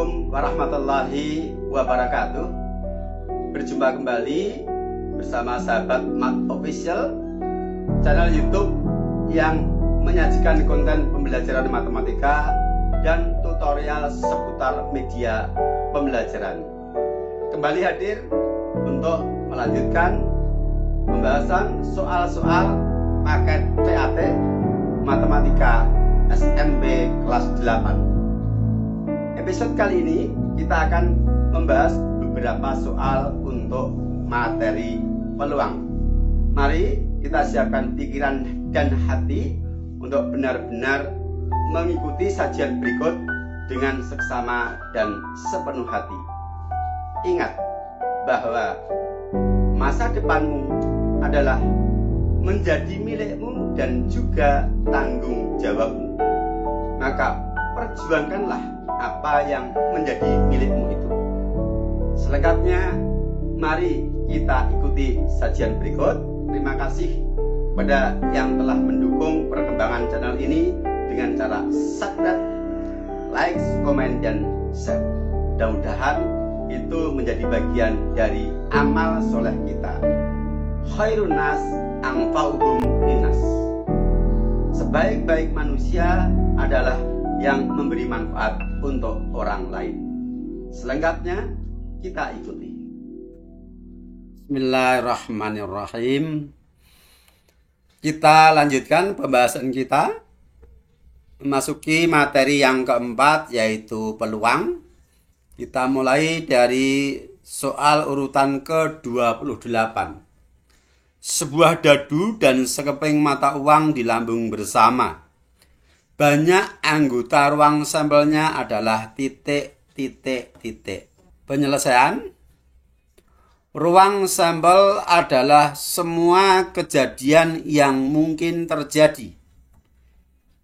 Assalamualaikum warahmatullahi wabarakatuh. Berjumpa kembali bersama sahabat Mat Official, channel YouTube yang menyajikan konten pembelajaran matematika dan tutorial seputar media pembelajaran. Kembali hadir untuk melanjutkan pembahasan soal-soal paket PAT Matematika SMP kelas 8. Episode kali ini kita akan membahas beberapa soal untuk materi peluang. Mari kita siapkan pikiran dan hati untuk benar-benar mengikuti sajian berikut dengan seksama dan sepenuh hati. Ingat bahwa masa depanmu adalah menjadi milikmu dan juga tanggung jawabmu. Maka perjuangkanlah apa yang menjadi milikmu itu. Selengkapnya, mari kita ikuti sajian berikut. Terima kasih kepada yang telah mendukung perkembangan channel ini dengan cara subscribe, like, komen, dan share. Mudah-mudahan itu menjadi bagian dari amal soleh kita. Khairun nas anfa'uhum linnas. Sebaik-baik manusia adalah yang memberi manfaat untuk orang lain. Selengkapnya kita ikuti. Bismillahirrahmanirrahim. Kita lanjutkan pembahasan kita, memasuki materi yang keempat, yaitu peluang. Kita mulai dari soal urutan ke-28. Sebuah dadu dan sekeping mata uang dilambung bersama. Banyak anggota ruang sampelnya adalah titik. Penyelesaian. Ruang sampel adalah semua kejadian yang mungkin terjadi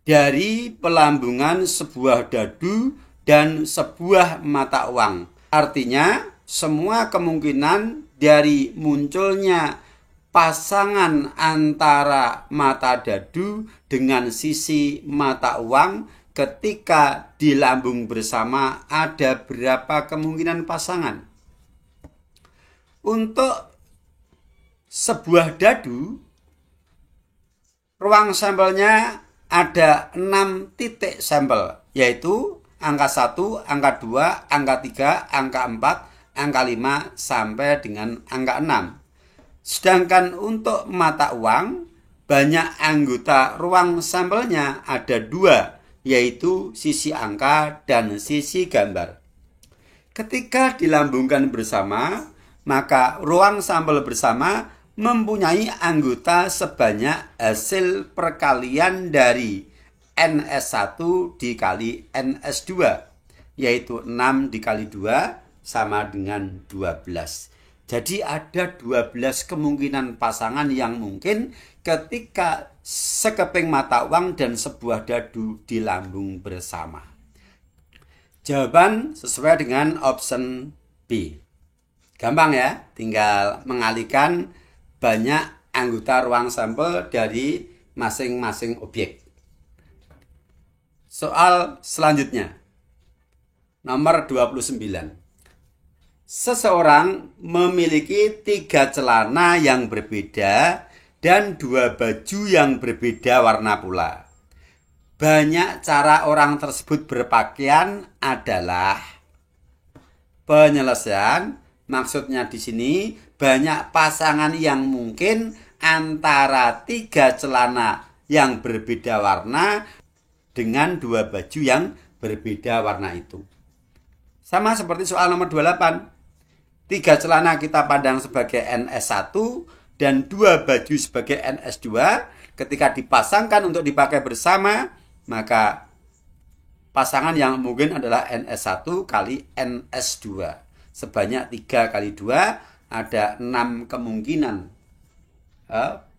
dari pelambungan sebuah dadu dan sebuah mata uang. Artinya, semua kemungkinan dari munculnya pasangan antara mata dadu dengan sisi mata uang ketika dilambung bersama ada berapa kemungkinan pasangan. Untuk sebuah dadu, ruang sampelnya ada 6 titik sampel, yaitu angka 1, angka 2, angka 3, angka 4, angka 5, sampai dengan angka 6. Sedangkan untuk mata uang, banyak anggota ruang sampelnya ada 2, yaitu sisi angka dan sisi gambar. Ketika dilambungkan bersama, maka ruang sampel bersama mempunyai anggota sebanyak hasil perkalian dari NS1 dikali NS2, yaitu 6 dikali 2 sama dengan 12. Jadi ada 12 kemungkinan pasangan yang mungkin ketika sekeping mata uang dan sebuah dadu dilambung bersama. Jawaban sesuai dengan option B. Gampang ya, tinggal mengalihkan banyak anggota ruang sampel dari masing-masing objek. Soal selanjutnya. Nomor 29. Seseorang memiliki 3 celana yang berbeda dan 2 baju yang berbeda warna pula. Banyak cara orang tersebut berpakaian adalah. Penyelesaian, maksudnya di sini banyak pasangan yang mungkin antara 3 celana yang berbeda warna dengan 2 baju yang berbeda warna itu. Sama seperti soal nomor 28. 3 celana kita pandang sebagai NS1 dan 2 baju sebagai NS2. Ketika dipasangkan untuk dipakai bersama, maka pasangan yang mungkin adalah NS1 kali NS2. Sebanyak 3 kali 2, ada 6 kemungkinan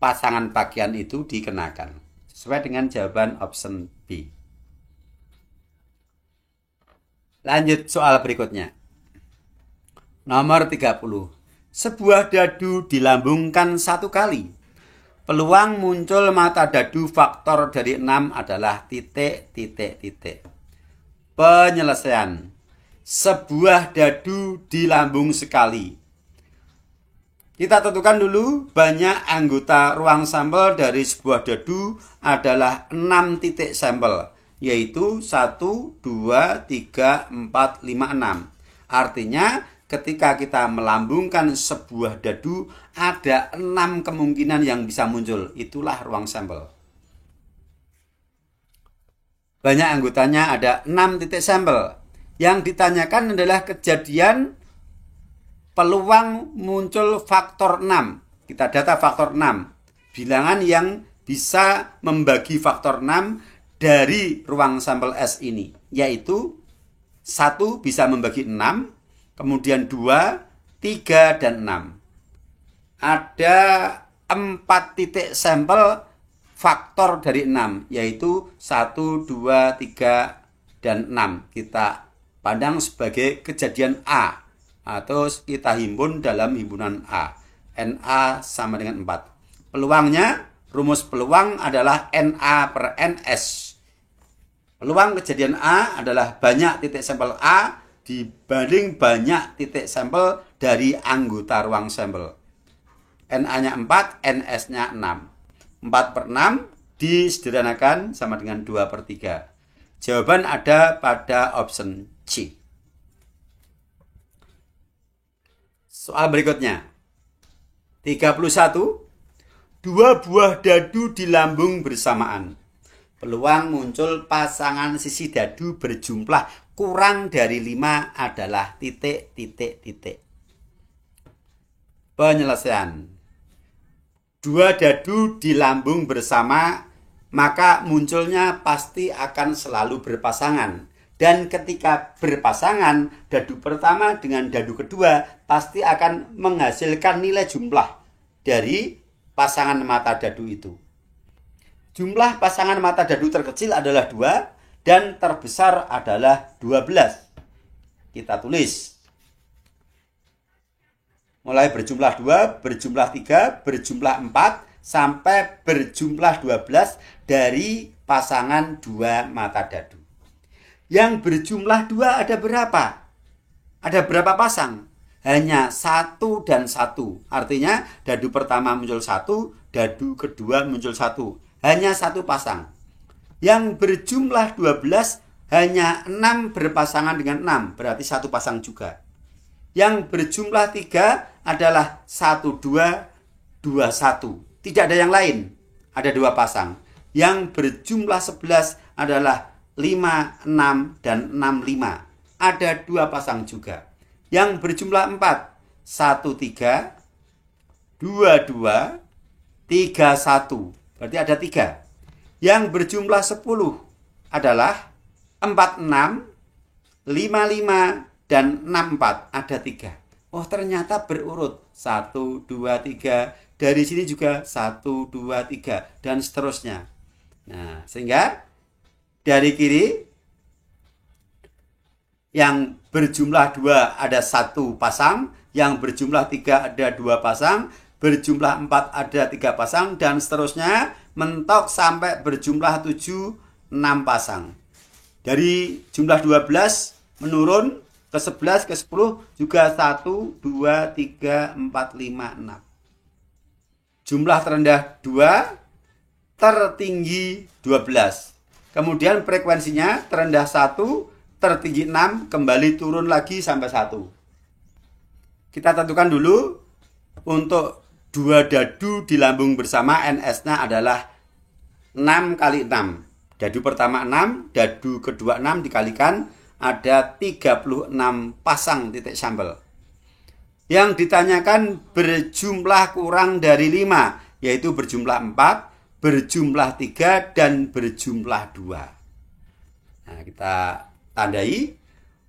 pasangan pakaian itu dikenakan. Sesuai dengan jawaban option B. Lanjut soal berikutnya. Nomor 30. Sebuah dadu dilambungkan 1 kali. Peluang muncul mata dadu faktor dari 6 adalah titik. Penyelesaian. sebuah dadu di lambung sekali. Kita tentukan dulu banyak anggota ruang sampel dari sebuah dadu adalah 6 titik sampel, yaitu 1, 2, 3, 4, 5, 6. Artinya ketika kita melambungkan sebuah dadu ada 6 kemungkinan yang bisa muncul. Itulah ruang sampel. Banyak anggotanya ada 6 titik sampel. Yang ditanyakan adalah kejadian peluang muncul faktor 6. Kita data faktor 6. Bilangan yang bisa membagi faktor 6 dari ruang sampel S ini. Yaitu 1 bisa membagi 6, kemudian 2, 3, dan 6. Ada 4 titik sampel faktor dari 6. Yaitu 1, 2, 3, dan 6. Kita pandang sebagai kejadian A. Atau kita himpun dalam himpunan A. NA sama dengan 4. Peluangnya, rumus peluang adalah NA per NS. Peluang kejadian A adalah banyak titik sampel A dibanding banyak titik sampel dari anggota ruang sampel. NA-nya 4, NS-nya 6. 4 per 6 disederhanakan sama dengan 2 per 3. Jawaban ada pada option C. Soal berikutnya. 31. Dua buah dadu di lambung bersamaan. Peluang muncul pasangan sisi dadu berjumlah kurang dari 5 adalah titik. Penyelesaian. Dua dadu di lambung bersama, maka munculnya pasti akan selalu berpasangan. Dan ketika berpasangan, dadu pertama dengan dadu kedua pasti akan menghasilkan nilai jumlah dari pasangan mata dadu itu. Jumlah pasangan mata dadu terkecil adalah 2 dan terbesar adalah 12. Kita tulis. Mulai berjumlah 2, berjumlah 3, berjumlah 4, sampai berjumlah 12 dari pasangan 2 mata dadu. Yang berjumlah 2 ada berapa? Ada berapa pasang? Hanya 1 dan 1. Artinya dadu pertama muncul 1, dadu kedua muncul 1. Hanya 1 pasang. Yang berjumlah 12 hanya 6 berpasangan dengan 6. Berarti 1 pasang juga. Yang berjumlah 3 adalah 1, 2, 2, 1. Tidak ada yang lain. Ada 2 pasang. Yang berjumlah 11 adalah 5, 6, dan 6, 5. Ada 2 pasang juga. Yang berjumlah 4, 1, 3, 2, 2, 3, 1. Berarti ada 3. Yang berjumlah 10 adalah 4, 6, 5, 5, dan 6, 4. Ada 3. Oh, ternyata berurut. 1, 2, 3. Dari sini juga 1, 2, 3. Dan seterusnya. Nah, sehingga dari kiri yang berjumlah 2 ada 1 pasang, yang berjumlah 3 ada 2 pasang, berjumlah 4 ada 3 pasang, dan seterusnya mentok sampai berjumlah 7, 6 pasang. Dari jumlah 12 menurun ke 11, ke 10 juga 1, 2, 3, 4, 5, 6. Jumlah terendah 2, tertinggi 12. Kemudian frekuensinya terendah 1, tertinggi 6, kembali turun lagi sampai 1. Kita tentukan dulu untuk 2 dadu di lambung bersama NS-nya adalah 6 kali 6. Dadu pertama 6, dadu kedua 6 dikalikan ada 36 pasang titik sampel. Yang ditanyakan berjumlah kurang dari 5, yaitu berjumlah 4, berjumlah 3, dan berjumlah 2. Nah, kita tandai.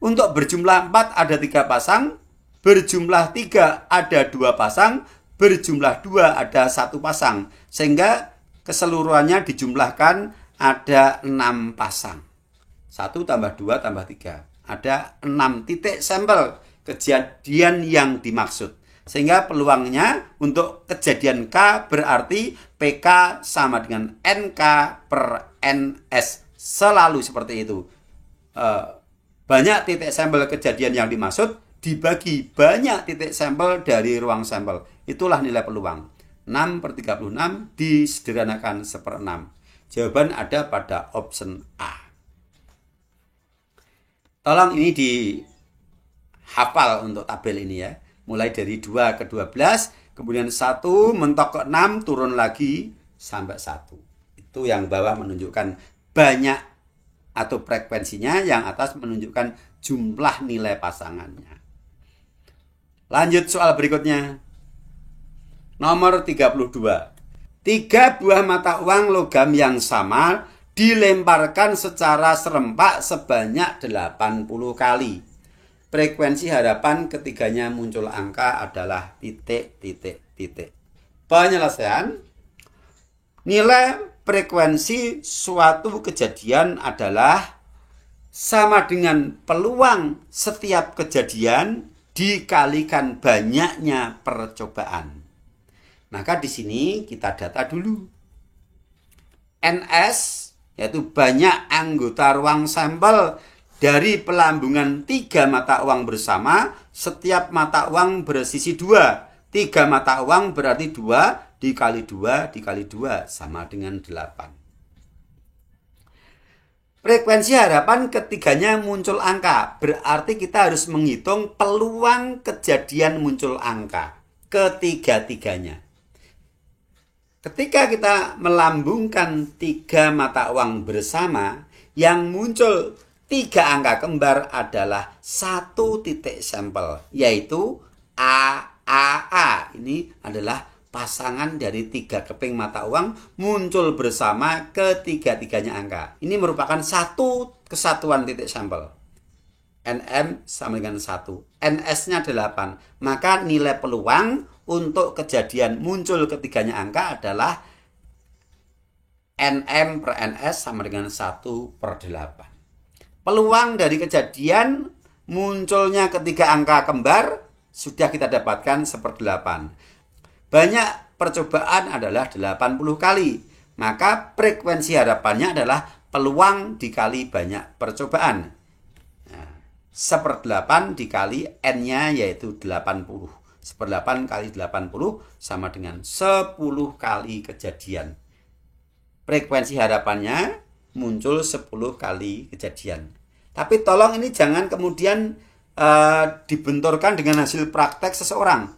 Untuk berjumlah 4 ada 3 pasang, berjumlah 3 ada 2 pasang, berjumlah 2 ada 1 pasang. Sehingga keseluruhannya dijumlahkan ada 6 pasang. 1 tambah 2 tambah 3. Ada 6 titik sampel kejadian yang dimaksud. Sehingga peluangnya untuk kejadian K berarti PK sama dengan NK per NS. Selalu seperti itu. Banyak titik sampel kejadian yang dimaksud dibagi banyak titik sampel dari ruang sampel. Itulah nilai peluang. 6/36 disederhanakan 1/6. Jawaban ada pada option A. Tolong ini dihafal untuk tabel ini ya. Mulai dari 2 ke 12, kemudian 1 mentok ke 6, turun lagi sampai 1. Itu yang bawah menunjukkan banyak atau frekuensinya, yang atas menunjukkan jumlah nilai pasangannya. Lanjut soal berikutnya. Nomor 32. 3 buah mata uang logam yang sama dilemparkan secara serempak sebanyak 80 kali. Frekuensi harapan ketiganya muncul angka adalah titik, titik, titik. Penyelesaian. Nilai frekuensi suatu kejadian adalah sama dengan peluang setiap kejadian dikalikan banyaknya percobaan. Maka di sini kita data dulu. NS yaitu banyak anggota ruang sampel dari pelambungan 3 mata uang bersama. Setiap mata uang bersisi 2. 3 mata uang berarti 2 dikali 2 dikali 2 sama dengan 8. Frekuensi harapan ketiganya muncul angka. Berarti kita harus menghitung peluang kejadian muncul angka ketiga-tiganya. Ketika kita melambungkan 3 mata uang bersama, yang muncul 3 angka kembar adalah 1 titik sampel, yaitu AAA. Ini adalah pasangan dari 3 keping mata uang muncul bersama ketiga-tiganya angka. Ini merupakan satu kesatuan titik sampel. NM sama dengan 1. NS-nya 8. Maka nilai peluang untuk kejadian muncul ketiganya angka adalah NM per NS sama dengan 1/8. Peluang dari kejadian munculnya ketiga angka kembar sudah kita dapatkan 1/8. Banyak percobaan adalah 80 kali. Maka frekuensi harapannya adalah peluang dikali banyak percobaan. 1/8 dikali N-nya yaitu 80. 1/8 kali 80 sama dengan 10 kali kejadian. Frekuensi harapannya muncul 10 kali kejadian. Tapi tolong ini jangan kemudian dibenturkan dengan hasil praktek seseorang.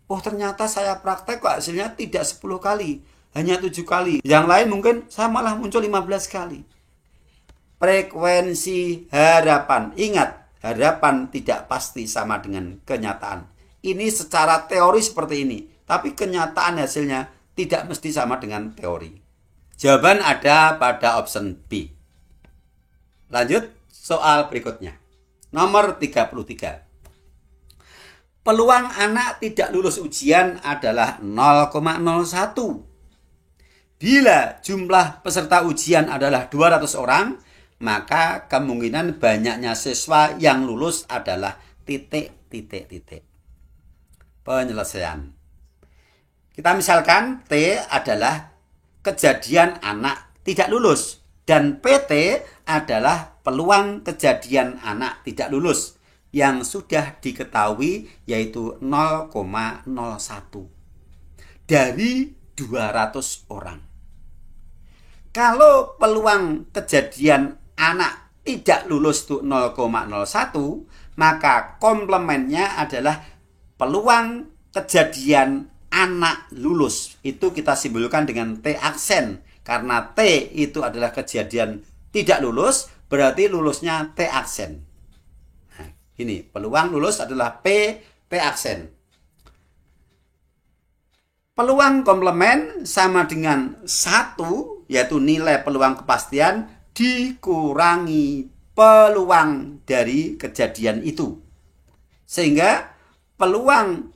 Oh, ternyata saya praktek kok hasilnya tidak 10 kali, hanya 7 kali. Yang lain mungkin saya malah muncul 15 kali. Frekuensi harapan. Ingat, harapan tidak pasti sama dengan kenyataan. Ini secara teori seperti ini, tapi kenyataan hasilnya tidak mesti sama dengan teori. Jawaban ada pada option B. Lanjut soal berikutnya. Nomor 33. Peluang anak tidak lulus ujian adalah 0,01. Bila jumlah peserta ujian adalah 200 orang, maka kemungkinan banyaknya siswa yang lulus adalah titik, titik, titik. Penyelesaian. Kita misalkan T adalah kejadian anak tidak lulus dan PT adalah peluang kejadian anak tidak lulus yang sudah diketahui yaitu 0,01 dari 200 orang. Kalau peluang kejadian anak tidak lulus itu 0,01, maka komplemennya adalah peluang kejadian anak lulus. Itu kita simbolkan dengan T aksen. Karena T itu adalah kejadian tidak lulus, berarti lulusnya T aksen. Nah, ini peluang lulus adalah T aksen. Peluang komplement sama dengan 1, yaitu nilai peluang kepastian dikurangi peluang dari kejadian itu. Sehingga peluang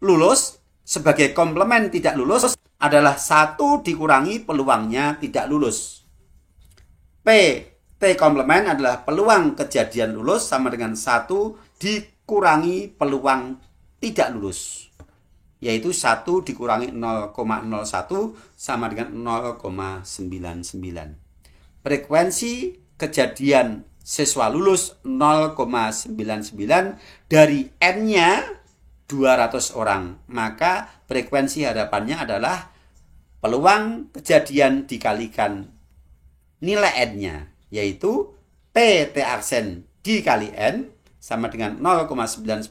lulus sebagai komplement tidak lulus adalah 1 dikurangi peluangnya tidak lulus. T komplement adalah peluang kejadian lulus sama dengan 1 dikurangi peluang tidak lulus. Yaitu 1 dikurangi 0,01 sama dengan 0,99. Frekuensi kejadian siswa lulus 0,99 dari N-nya 200 orang. Maka frekuensi harapannya adalah peluang kejadian dikalikan nilai N-nya, yaitu PT aksen dikali N sama dengan 0,99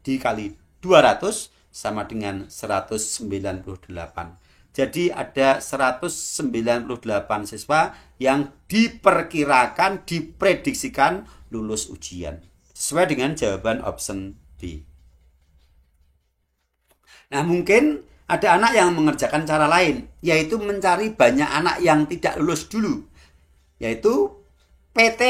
dikali 200 sama dengan 198. Jadi ada 198 siswa yang diperkirakan, diprediksikan lulus ujian. Sesuai dengan jawaban option B. Nah, mungkin ada anak yang mengerjakan cara lain, yaitu mencari banyak anak yang tidak lulus dulu. Yaitu PT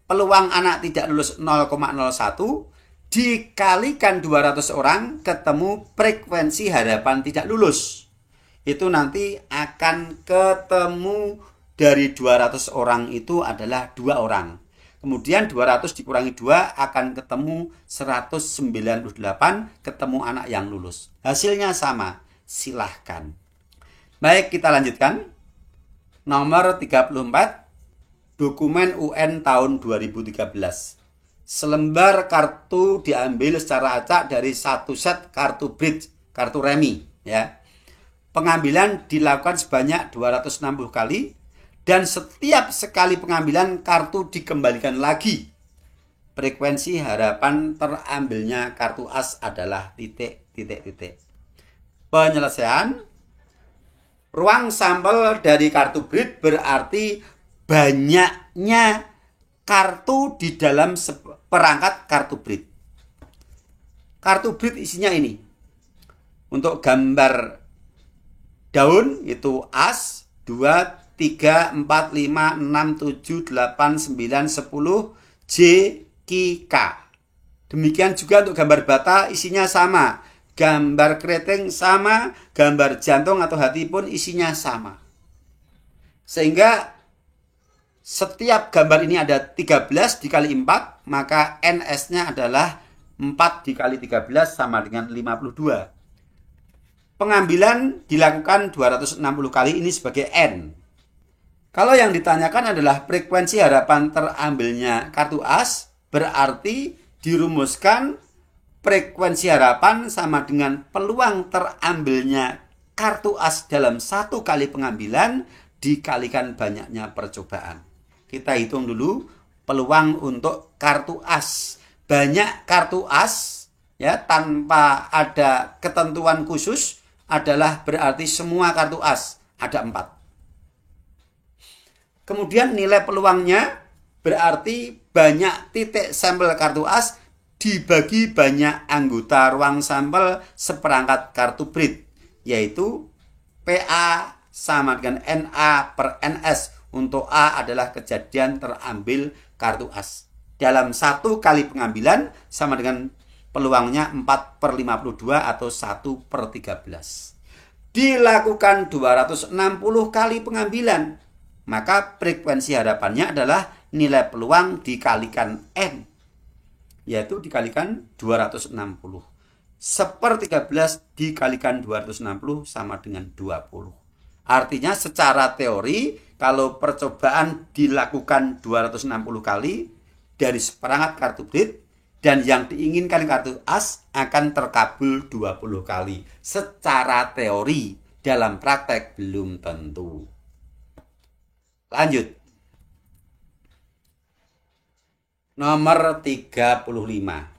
peluang anak tidak lulus 0,01 dikalikan 200 orang ketemu frekuensi harapan tidak lulus. Itu nanti akan ketemu dari 200 orang itu adalah 2 orang. Kemudian 200 dikurangi 2 akan ketemu 198, ketemu anak yang lulus. Hasilnya sama, silahkan. Baik, kita lanjutkan. Nomor 34, dokumen UN tahun 2013. Selembar kartu diambil secara acak dari satu set kartu bridge, kartu remi, ya. Pengambilan dilakukan sebanyak 260 kali dan setiap sekali pengambilan kartu dikembalikan lagi. Frekuensi harapan terambilnya kartu as adalah titik. Penyelesaian. Ruang sampel dari kartu bridge berarti banyaknya kartu di dalam perangkat kartu bridge. Kartu bridge isinya ini. Untuk gambar daun itu as 2, 3, 4, 5, 6, 7, 8, 9, 10 J, K, K. Demikian juga untuk gambar bata isinya sama. Gambar keriting sama, gambar jantung atau hati pun isinya sama. Sehingga setiap gambar ini ada 13 dikali 4, maka NS-nya adalah 4 dikali 13 sama dengan 52. Pengambilan dilakukan 260 kali, ini sebagai N. Kalau yang ditanyakan adalah frekuensi harapan terambilnya kartu as, berarti dirumuskan frekuensi harapan sama dengan peluang terambilnya kartu as dalam satu kali pengambilan dikalikan banyaknya percobaan. Kita hitung dulu peluang untuk kartu as. Banyak kartu as ya tanpa ada ketentuan khusus adalah berarti semua kartu as ada 4. Kemudian nilai peluangnya berarti banyak titik sampel kartu as dibagi banyak anggota ruang sampel seperangkat kartu bridge, yaitu PA sama dengan NA per NS. Untuk A adalah kejadian terambil kartu as. Dalam satu kali pengambilan sama dengan peluangnya 4/52 atau 1/13. Dilakukan 260 kali pengambilan, maka frekuensi harapannya adalah nilai peluang dikalikan N, yaitu dikalikan 260. 1/13 dikalikan 260 sama dengan 20. Artinya secara teori, kalau percobaan dilakukan 260 kali dari seperangkat kartu bridge, dan yang diinginkan kartu as akan terkabul 20 kali. Secara teori, dalam praktek belum tentu. Lanjut. Nomor 35.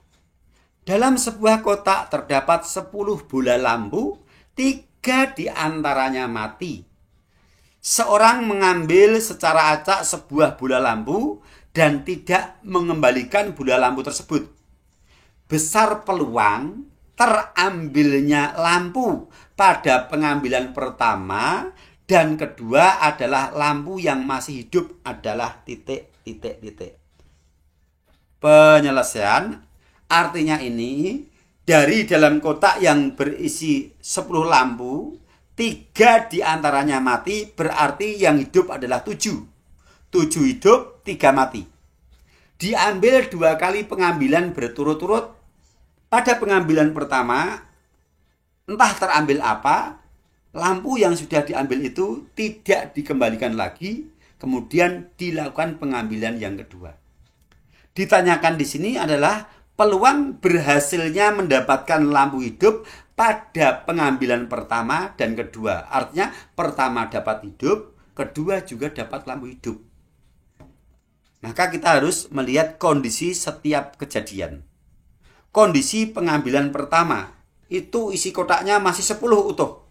Dalam sebuah kotak terdapat 10 bola lampu, 3 diantaranya mati. Seorang mengambil secara acak sebuah bola lampu dan tidak mengembalikan bola lampu tersebut. Besar peluang terambilnya lampu pada pengambilan pertama dan kedua adalah lampu yang masih hidup adalah titik. Penyelesaian artinya ini dari dalam kotak yang berisi 10 lampu, 3 diantaranya mati, berarti yang hidup adalah 7. 7 hidup, 3 mati. Diambil 2 kali pengambilan berturut-turut. Pada pengambilan pertama, entah terambil apa, lampu yang sudah diambil itu tidak dikembalikan lagi, kemudian dilakukan pengambilan yang kedua. ditanyakan di sini adalah peluang berhasilnya mendapatkan lampu hidup pada pengambilan pertama dan kedua. Artinya pertama dapat hidup, kedua juga dapat lampu hidup. Maka kita harus melihat kondisi setiap kejadian. Kondisi pengambilan pertama, itu isi kotaknya masih 10 utuh.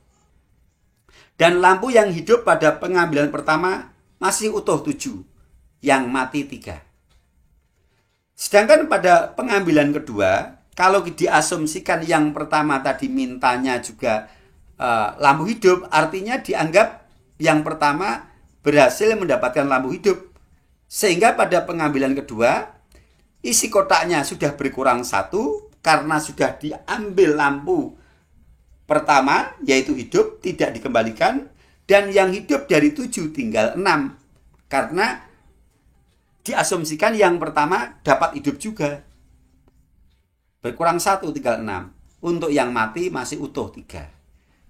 Dan lampu yang hidup pada pengambilan pertama masih utuh 7, yang mati 3. Sedangkan pada pengambilan kedua, kalau diasumsikan yang pertama tadi mintanya juga lampu hidup, artinya dianggap yang pertama berhasil mendapatkan lampu hidup. Sehingga pada pengambilan kedua, isi kotaknya sudah berkurang 1 karena sudah diambil lampu pertama, yaitu hidup, tidak dikembalikan. Dan yang hidup dari 7 tinggal 6. Karena diasumsikan yang pertama dapat hidup juga. Berkurang 1 tinggal 6. Untuk yang mati masih utuh 3.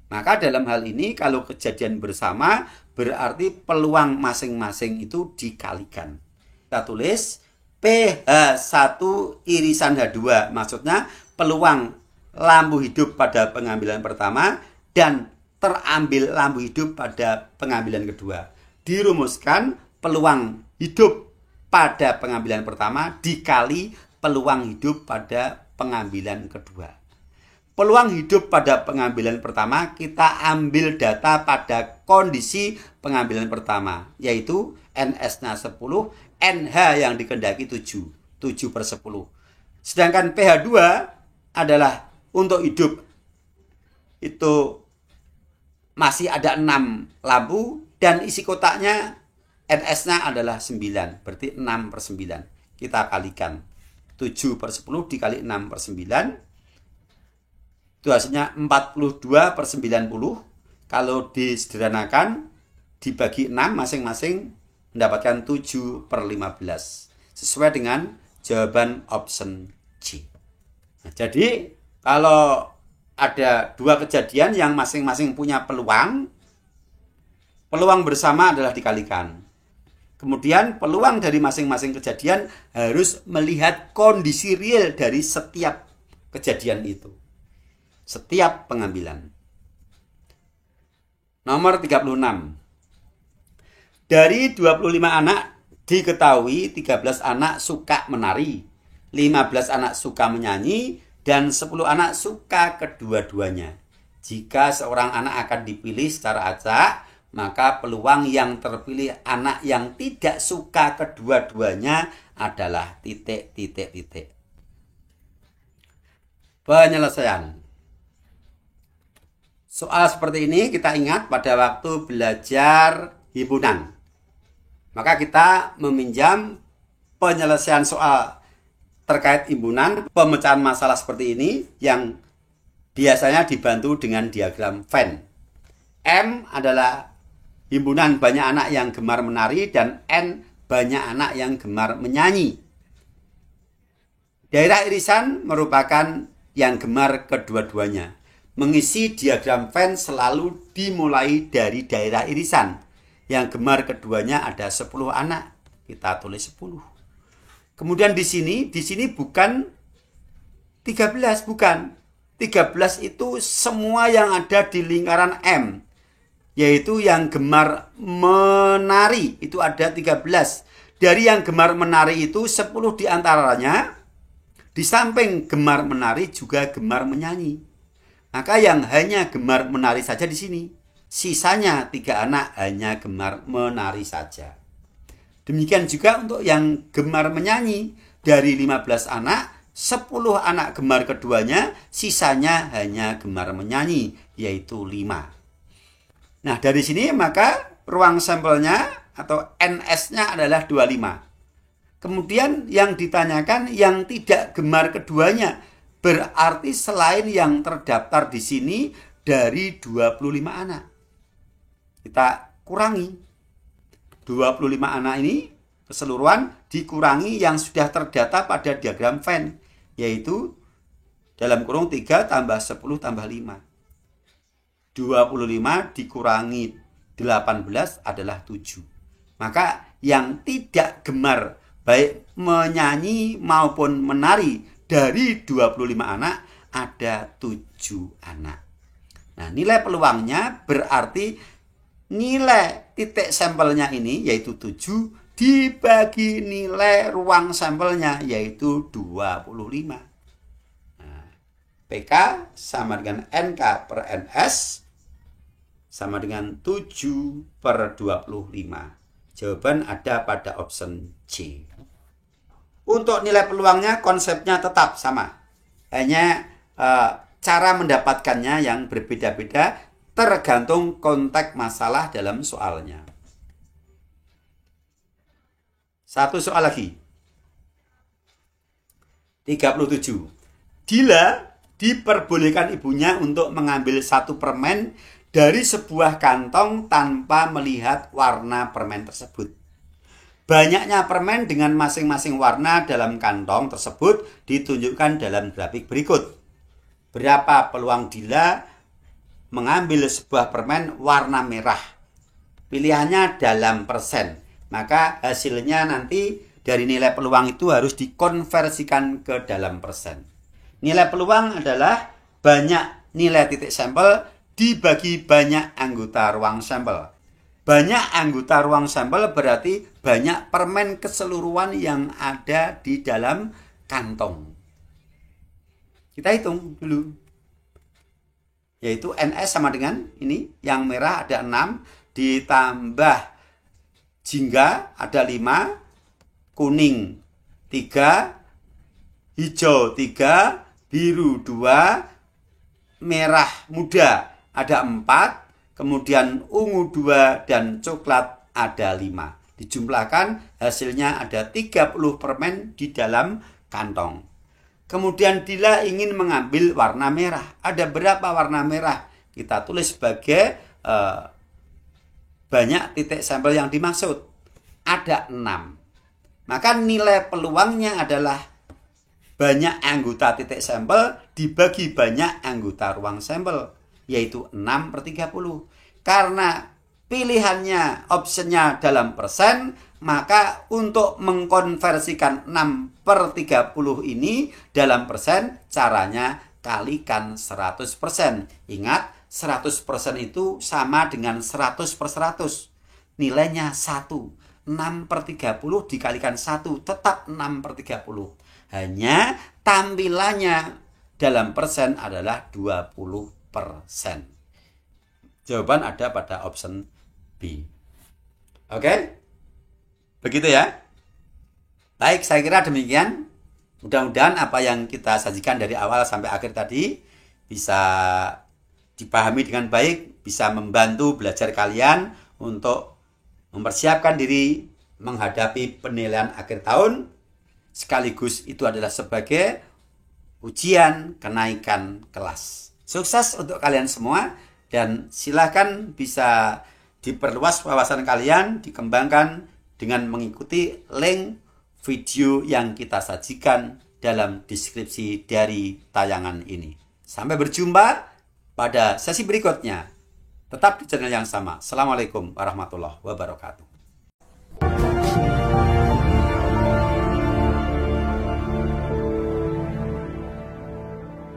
Maka dalam hal ini kalau kejadian bersama berarti peluang masing-masing itu dikalikan. Kita tulis PH1 irisan H2. Maksudnya peluang lampu hidup pada pengambilan pertama dan terambil lampu hidup pada pengambilan kedua. Dirumuskan peluang hidup pada pengambilan pertama dikali peluang hidup pada pengambilan kedua. Peluang hidup pada pengambilan pertama kita ambil data pada kondisi pengambilan pertama, yaitu NS-nya 10, NH yang dikehendaki 7, 7/10. Sedangkan PH2 adalah untuk hidup itu masih ada 6 lampu dan isi kotaknya NS-nya adalah 9, berarti 6/9. Kita kalikan 7/10 dikali 6/9. Itu hasilnya 42/90. Kalau disederhanakan dibagi 6 masing-masing mendapatkan 7/15. Sesuai dengan jawaban option C. Nah, jadi kalau ada 2 kejadian yang masing-masing punya peluang bersama adalah dikalikan. Kemudian peluang dari masing-masing kejadian harus melihat kondisi real dari setiap kejadian itu. Setiap pengambilan. Nomor 36. Dari 25 anak diketahui 13 anak suka menari, 15 anak suka menyanyi, dan 10 anak suka kedua-duanya. Jika seorang anak akan dipilih secara acak, maka peluang yang terpilih anak yang tidak suka kedua-duanya adalah titik. Penyelesaian. Soal seperti ini kita ingat pada waktu belajar himpunan. Maka kita meminjam penyelesaian soal terkait himpunan, pemecahan masalah seperti ini yang biasanya dibantu dengan diagram Venn. M adalah himpunan banyak anak yang gemar menari dan N banyak anak yang gemar menyanyi. Daerah irisan merupakan yang gemar kedua-duanya. Mengisi diagram Venn selalu dimulai dari daerah irisan. Yang gemar keduanya ada 10 anak. Kita tulis 10. Kemudian di sini bukan 13, bukan. 13 itu semua yang ada di lingkaran M. Yaitu yang gemar menari, itu ada 13. Dari yang gemar menari itu 10 diantaranya, di samping gemar menari juga gemar menyanyi. Maka yang hanya gemar menari saja di sini. Sisanya 3 anak hanya gemar menari saja. Demikian juga untuk yang gemar menyanyi. Dari 15 anak, 10 anak gemar keduanya, sisanya hanya gemar menyanyi, yaitu 5. Nah, dari sini maka ruang sampelnya atau NS-nya adalah 25. Kemudian yang ditanyakan yang tidak gemar keduanya, berarti selain yang terdaftar di sini dari 25 anak. Kita kurangi 25 anak ini keseluruhan dikurangi yang sudah terdata pada diagram Venn, yaitu dalam kurung 3 tambah 10 tambah 5. 25 dikurangi 18 adalah 7. Maka yang tidak gemar baik menyanyi maupun menari dari 25 anak ada 7 anak. Nah, nilai peluangnya berarti nilai titik sampelnya ini yaitu 7 dibagi nilai ruang sampelnya yaitu 25. Nah, PK sama dengan NK per NS sama dengan 7/25. Jawaban ada pada option C. Untuk nilai peluangnya konsepnya tetap sama. Hanya cara mendapatkannya yang berbeda-beda tergantung konteks masalah dalam soalnya. Satu soal lagi. 37. Dila diperbolehkan ibunya untuk mengambil satu permen dari sebuah kantong tanpa melihat warna permen tersebut. Banyaknya permen dengan masing-masing warna dalam kantong tersebut ditunjukkan dalam grafik berikut. Berapa peluang Dila mengambil sebuah permen warna merah? Pilihannya dalam persen. Maka hasilnya nanti dari nilai peluang itu harus dikonversikan ke dalam persen. Nilai peluang adalah banyak nilai titik sampel dibagi banyak anggota ruang sampel. Banyak anggota ruang sampel berarti banyak permen keseluruhan yang ada di dalam kantong. Kita hitung dulu. Yaitu NS sama dengan ini. Yang merah ada 6. Ditambah jingga ada 5. Kuning 3. Hijau 3. Biru 2. Merah muda ada 4. Kemudian ungu 2 dan coklat ada 5. Dijumlahkan hasilnya ada 30 permen di dalam kantong. Kemudian Dila ingin mengambil warna merah. Ada berapa warna merah? Kita tulis sebagai banyak titik sampel yang dimaksud. Ada 6. Maka nilai peluangnya adalah banyak anggota titik sampel dibagi banyak anggota ruang sampel. Yaitu 6/30. Karena pilihannya, optionnya dalam persen, maka untuk mengkonversikan 6/30 ini dalam persen, caranya kalikan 100%. Ingat, 100% itu sama dengan 100/100. Nilainya 1. 6/30 dikalikan 1, tetap 6/30. Hanya tampilannya dalam persen adalah 20%. Jawaban ada pada option B. Oke? Begitu ya. Baik, saya kira demikian. Mudah-mudahan apa yang kita sajikan dari awal sampai akhir tadi bisa dipahami dengan baik, bisa membantu belajar kalian untuk mempersiapkan diri menghadapi penilaian akhir tahun. Sekaligus itu adalah sebagai ujian kenaikan kelas. Sukses untuk kalian semua dan silakan bisa diperluas wawasan kalian, dikembangkan dengan mengikuti link video yang kita sajikan dalam deskripsi dari tayangan ini. Sampai berjumpa pada sesi berikutnya. Tetap di channel yang sama. Assalamualaikum warahmatullahi wabarakatuh.